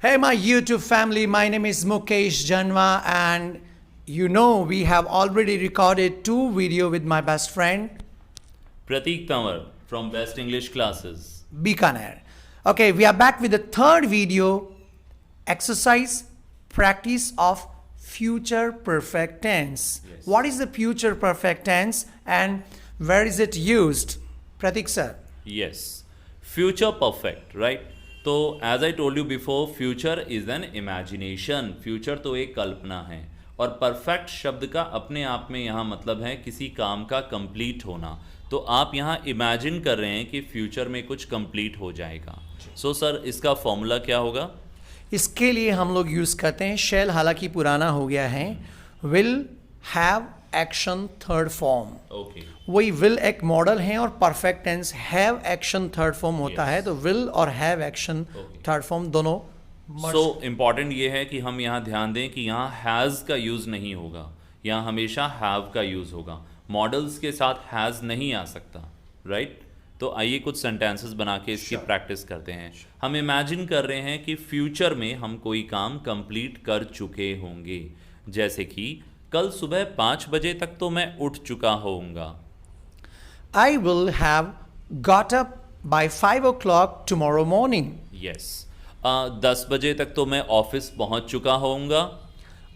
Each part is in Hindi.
Hey my YouTube family, my name is Mukesh Janwa and you know we have already recorded 2 videos with my best friend Prateek from Best English Classes. Bikaner. Okay, we are back with the 3rd video, exercise practice of future perfect tense. Yes. What is the future perfect tense and where is it used? Prateek sir. Yes, future perfect, right? तो as I told you before, future is an imagination. Future तो एक कल्पना है और perfect शब्द का अपने आप में यहाँ मतलब है किसी काम का complete होना. तो आप यहाँ imagine कर रहे हैं कि future में कुछ complete हो जाएगा. So सर इसका फॉर्मूला क्या होगा? इसके लिए हम लोग यूज करते हैं शेल, हालांकि पुराना हो गया है. Will have action third form. Okay. वही विल एक मॉडल है और perfect tense have action third form होता है. तो विल और हैव एक्शन थर्ड फॉर्म दोनों. सो इम्पॉर्टेंट ये है कि हम यहाँ ध्यान दें कि यहाँ हैज़ का यूज़ नहीं होगा, यहाँ हमेशा हैव का यूज़ होगा. मॉडल्स के साथ हैज़ नहीं आ सकता, राइट? तो आइए कुछ सेंटेंसेस बना के इसकी प्रैक्टिस करते हैं. हम इमेजिन कर रहे हैं कि फ्यूचर में हम कोई काम कंप्लीट कर चुके होंगे. जैसे कि कल सुबह 5 बजे तक तो मैं उठ चुका होऊंगा. I will have got up by 5 o'clock tomorrow morning. Yes. 10 बजे तक तो मैं ऑफिस पहुंच चुका होऊंगा.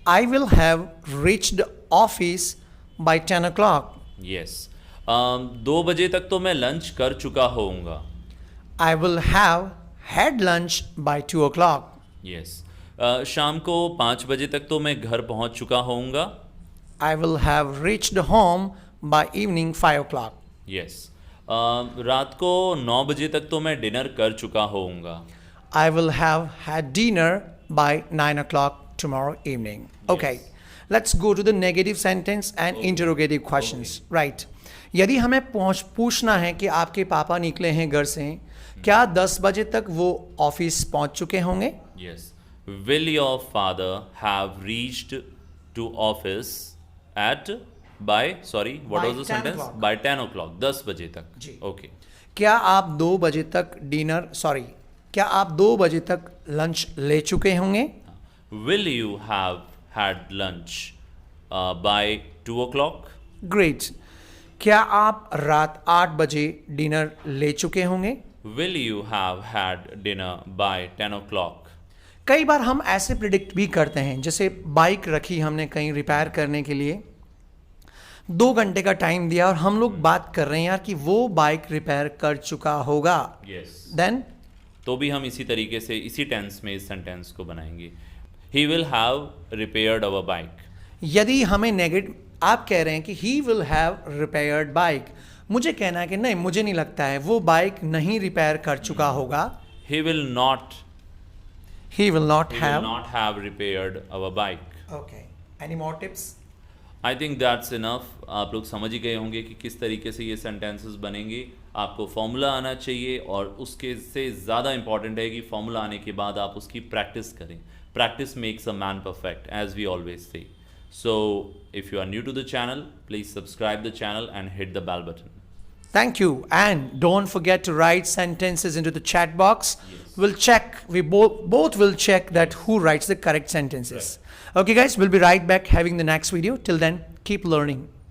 I will have reached office by 10 o'clock. Yes. 2 बजे तक तो मैं लंच कर चुका होऊंगा. I will have had lunch by 2 o'clock. Yes. शाम को 5 बजे तक तो मैं घर पहुंच चुका होऊंगा. I will have reached home by evening 5 o'clock. Yes. रात को 9 बजे तक तो मैं डिनर कर चुका होऊंगा. I will have had dinner by 9 o'clock tomorrow evening. Okay, let's go to the negative sentence and interrogative questions. Right. यदि हमें पूछना है कि आपके पापा निकले हैं घर से, क्या 10 बजे तक वो ऑफिस पहुंच चुके होंगे? Yes. Will your father have reached to office at by what was the sentence? By 10 o'clock. 10 बजे तक. जी. Okay. क्या आप 2 बजे तक क्या आप 2 बजे तक लंच ले चुके होंगे? Will you have had lunch by 2 o'clock? Great. क्या आप रात 8 बजे डिनर ले चुके होंगे? Will you have had dinner by 10 o'clock? कई बार हम ऐसे प्रिडिक्ट भी करते हैं, जैसे बाइक रखी हमने कहीं रिपेयर करने के लिए, 2 घंटे का टाइम दिया और हम लोग बात कर रहे हैं यार कि वो बाइक रिपेयर कर चुका होगा. Yes. देन तो भी हम इसी तरीके से इसी टेंस में इस सेंटेंस को बनाएंगे. He will have repaired our bike. यदि हमें नेगेटिव, आप कह रहे हैं कि he will have repaired bike, मुझे कहना है कि नहीं, मुझे नहीं लगता है वो बाइक नहीं रिपेयर कर चुका होगा. He will not have repaired our bike. Okay. Any more tips? I think that's enough. आप लोग समझ ही गए होंगे कि किस तरीके से ये सेंटेंसेस बनेंगे. आपको फॉर्मूला आना चाहिए और उसके से ज़्यादा इंपॉर्टेंट है कि फॉर्मूला आने के बाद आप उसकी प्रैक्टिस करें. Practice makes a man perfect, as we always say. So, if you are new to the channel, please subscribe the channel and hit the bell button. Thank you. And don't forget to write sentences into the chat box. Yes. We'll check. We both will check that who writes the correct sentences. Right. Okay, guys, we'll be right back having the next video. Till then, keep learning.